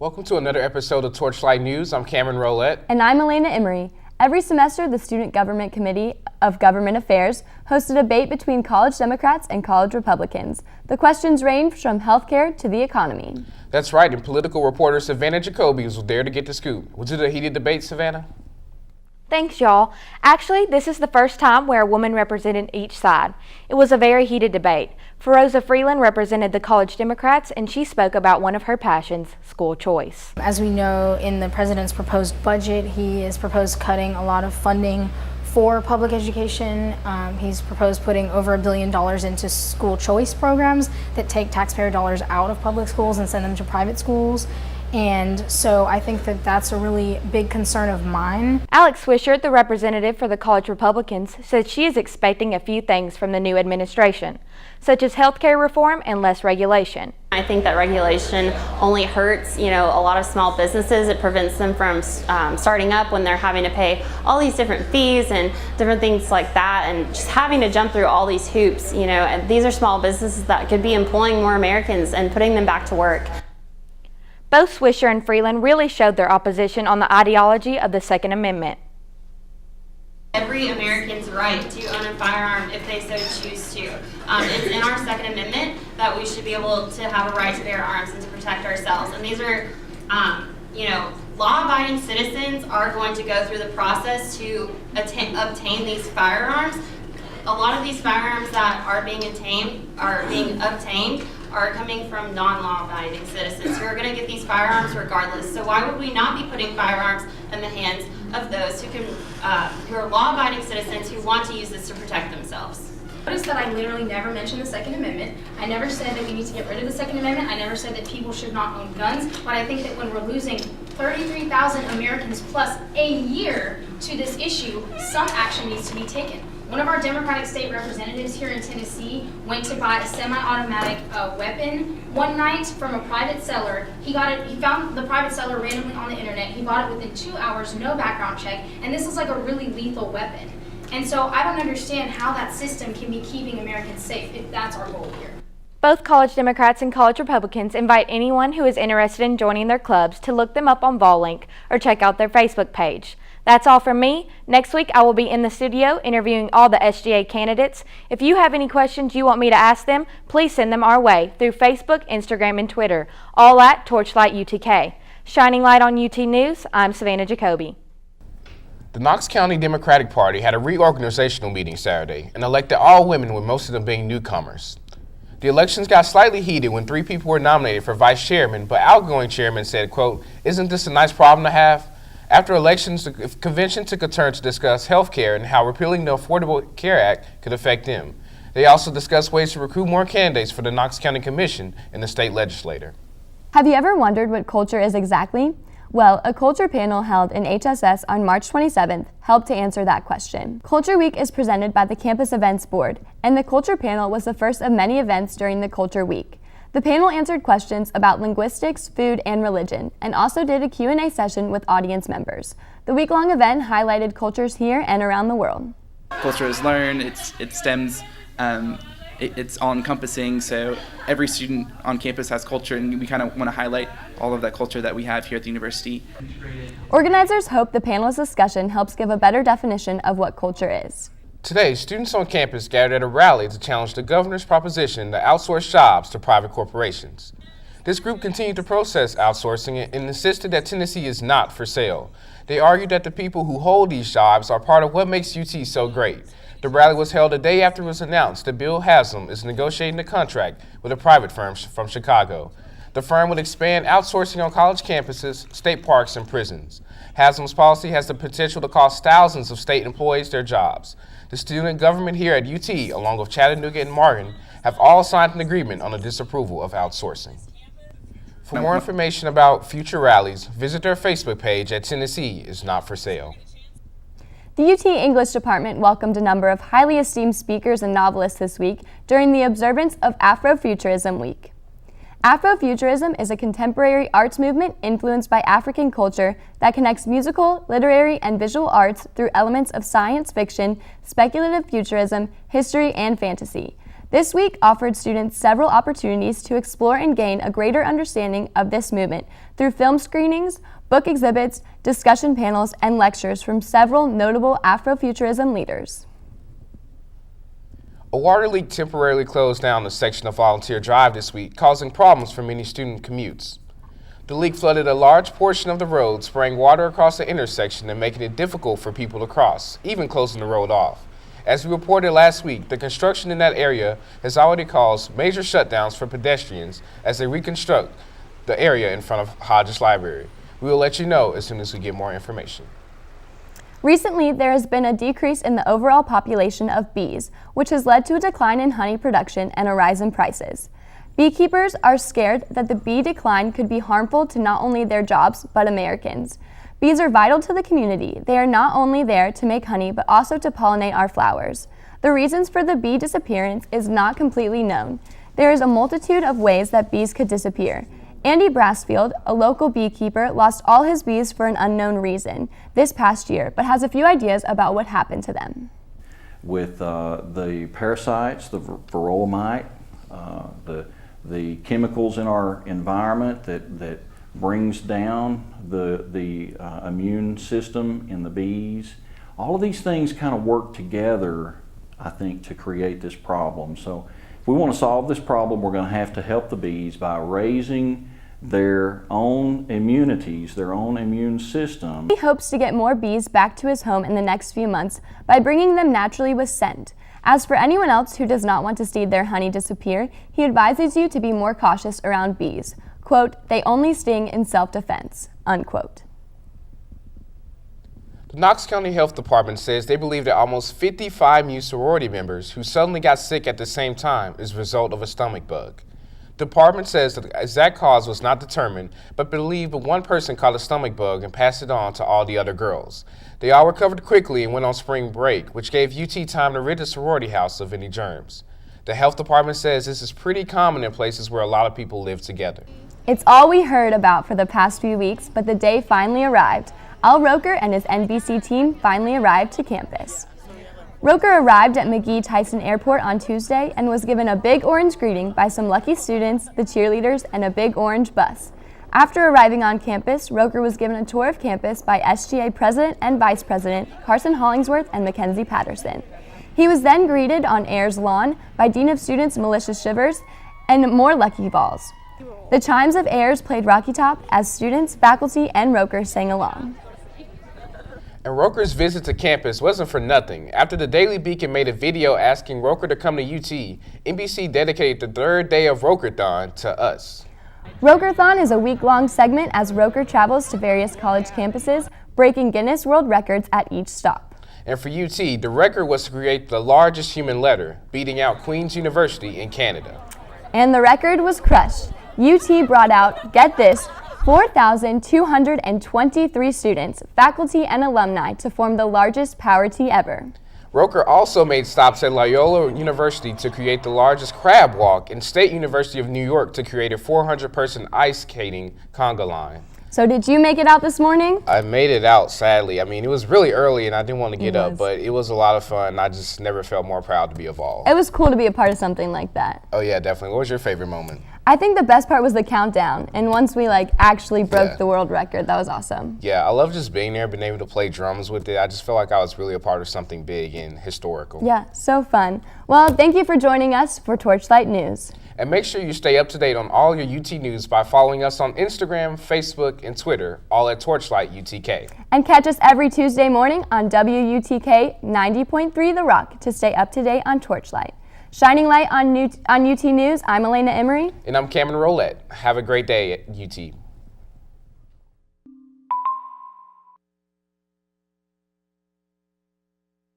Welcome to another episode of TorchLight News. I'm Cameron Rolette. And I'm Elena Emery. Every semester, the Student Government Committee of Government Affairs hosts a debate between college Democrats and college Republicans. The questions range from healthcare to the economy. That's right, and political reporter Savanna Jacoby was there to get the scoop. Was it a heated debate, Savannah? Thanks, y'all. Actually, this is the first time where a woman represented each side. It was a very heated debate. Feroza Freeland represented the college Democrats, and she spoke about one of her passions, school choice. As we know, in the president's proposed budget, he has proposed cutting a lot of funding for public education. He's proposed putting over $1 billion into school choice programs that take taxpayer dollars out of public schools and send them to private schools. And so I think that that's a really big concern of mine. Alex Swisher, the representative for the college Republicans, said she is expecting a few things from the new administration, such as health care reform and less regulation. I think that regulation only hurts, a lot of small businesses. It prevents them from starting up when they're having to pay all these different fees and different things like that, and just having to jump through all these hoops. And these are small businesses that could be employing more Americans and putting them back to work. Both Swisher and Freeland really showed their opposition on the ideology of the Second Amendment. Every American's right to own a firearm if they so choose to. It's in our Second Amendment that we should be able to have a right to bear arms and to protect ourselves. And these are, law-abiding citizens are going to go through the process to obtain these firearms. A lot of these firearms that are being obtained are coming from non-law-abiding citizens who are going to get these firearms regardless. So why would we not be putting firearms in the hands of those who are law-abiding citizens who want to use this to protect themselves? Notice that I literally never mentioned the Second Amendment. I never said that we need to get rid of the Second Amendment. I never said that people should not own guns. But I think that when we're losing 33,000 Americans plus a year to this issue, some action needs to be taken. One of our Democratic state representatives here in Tennessee went to buy a semi-automatic weapon one night from a private seller. He found the private seller randomly on the internet. He bought it within 2 hours, no background check, and this is like a really lethal weapon. And so I don't understand how that system can be keeping Americans safe if that's our goal here. Both college Democrats and college Republicans invite anyone who is interested in joining their clubs to look them up on VolLink or check out their Facebook page. That's all from me. Next week, I will be in the studio interviewing all the SGA candidates. If you have any questions you want me to ask them, please send them our way through Facebook, Instagram, and Twitter, all at TorchLight UTK. Shining light on UT News, I'm Savanna Jacoby. The Knox County Democratic Party had a reorganizational meeting Saturday and elected all women, with most of them being newcomers. The elections got slightly heated when 3 people were nominated for vice chairman, but outgoing chairman said, quote, "Isn't this a nice problem to have?" After elections, the convention took a turn to discuss health care and how repealing the Affordable Care Act could affect them. They also discussed ways to recruit more candidates for the Knox County Commission and the state legislature. Have you ever wondered what culture is exactly? Well, a culture panel held in HSS on March 27th helped to answer that question. Culture Week is presented by the Campus Events Board, and the Culture Panel was the first of many events during the Culture Week. The panel answered questions about linguistics, food, and religion, and also did a Q&A session with audience members. The week-long event highlighted cultures here and around the world. Culture is learned, it stems, it's all-encompassing, so every student on campus has culture, and we kind of want to highlight all of that culture that we have here at the university. Organizers hope the panel's discussion helps give a better definition of what culture is. Today, students on campus gathered at a rally to challenge the governor's proposition to outsource jobs to private corporations. This group continued to protest outsourcing and insisted that Tennessee is not for sale. They argued that the people who hold these jobs are part of what makes UT so great. The rally was held a day after it was announced that Bill Haslam is negotiating a contract with a private firm from Chicago. The firm would expand outsourcing on college campuses, state parks, and prisons. Haslam's policy has the potential to cost thousands of state employees their jobs. The student government here at UT, along with Chattanooga and Martin, have all signed an agreement on the disapproval of outsourcing. For more information about future rallies, visit their Facebook page at Tennessee is Not for Sale. The UT English Department welcomed a number of highly esteemed speakers and novelists this week during the observance of Afrofuturism Week. Afrofuturism is a contemporary arts movement influenced by African culture that connects musical, literary, and visual arts through elements of science fiction, speculative futurism, history, and fantasy. This week offered students several opportunities to explore and gain a greater understanding of this movement through film screenings, book exhibits, discussion panels, and lectures from several notable Afrofuturism leaders. A water leak temporarily closed down the section of Volunteer Drive this week, causing problems for many student commutes. The leak flooded a large portion of the road, spraying water across the intersection and making it difficult for people to cross, even closing the road off. As we reported last week, the construction in that area has already caused major shutdowns for pedestrians as they reconstruct the area in front of Hodges Library. We will let you know as soon as we get more information. Recently, there has been a decrease in the overall population of bees, which has led to a decline in honey production and a rise in prices. Beekeepers are scared that the bee decline could be harmful to not only their jobs, but Americans. Bees are vital to the community. They are not only there to make honey, but also to pollinate our flowers. The reasons for the bee disappearance is not completely known. There is a multitude of ways that bees could disappear. Andy Brassfield, a local beekeeper, lost all his bees for an unknown reason this past year, but has a few ideas about what happened to them. With the parasites, the varroa mite, the chemicals in our environment that brings down the immune system in the bees. All of these things kind of work together, I think, to create this problem. So if we want to solve this problem, we're going to have to help the bees by raising their own immunities, their own immune system. He hopes to get more bees back to his home in the next few months by bringing them naturally with scent. As for anyone else who does not want to see their honey disappear, he advises you to be more cautious around bees. Quote, "They only sting in self-defense," unquote. The Knox County Health Department says they believe that almost 55 new sorority members who suddenly got sick at the same time is a result of a stomach bug. The department says that the exact cause was not determined, but believed that one person caught a stomach bug and passed it on to all the other girls. They all recovered quickly and went on spring break, which gave UT time to rid the sorority house of any germs. The health department says this is pretty common in places where a lot of people live together. It's all we heard about for the past few weeks, but the day finally arrived. Al Roker and his NBC team finally arrived to campus. Roker arrived at McGee-Tyson Airport on Tuesday and was given a big orange greeting by some lucky students, the cheerleaders, and a big orange bus. After arriving on campus, Roker was given a tour of campus by SGA President and Vice President Carson Hollingsworth and Mackenzie Patterson. He was then greeted on Ayers lawn by Dean of Students Melissa Shivers and more lucky balls. The chimes of Ayers played Rocky Top as students, faculty, and Roker sang along. And Roker's visit to campus wasn't for nothing. After the Daily Beacon made a video asking Roker to come to UT, NBC dedicated the third day of Rokerthon to us. Rokerthon is a week-long segment as Roker travels to various college campuses, breaking Guinness World Records at each stop. And for UT, the record was to create the largest human letter, beating out Queen's University in Canada. And the record was crushed. UT brought out, get this, 4,223 students, faculty, and alumni to form the largest power tee ever. Roker also made stops at Loyola University to create the largest crab walk and State University of New York to create a 400-person ice skating conga line. So did you make it out this morning? I made it out, sadly. I mean, it was really early and I didn't want to get up, but it was a lot of fun. I just never felt more proud to be involved. It was cool to be a part of something like that. Oh yeah, definitely. What was your favorite moment? I think the best part was the countdown, and once we actually broke the world record, that was awesome. Yeah, I love just being there, being able to play drums with it. I just felt like I was really a part of something big and historical. Yeah, so fun. Well, thank you for joining us for Torchlight News. And make sure you stay up to date on all your UT news by following us on Instagram, Facebook, and Twitter, all at Torchlight UTK. And catch us every Tuesday morning on WUTK 90.3 The Rock to stay up to date on Torchlight. Shining light on UT News, I'm Elena Emery. And I'm Cameron Roulette. Have a great day at UT.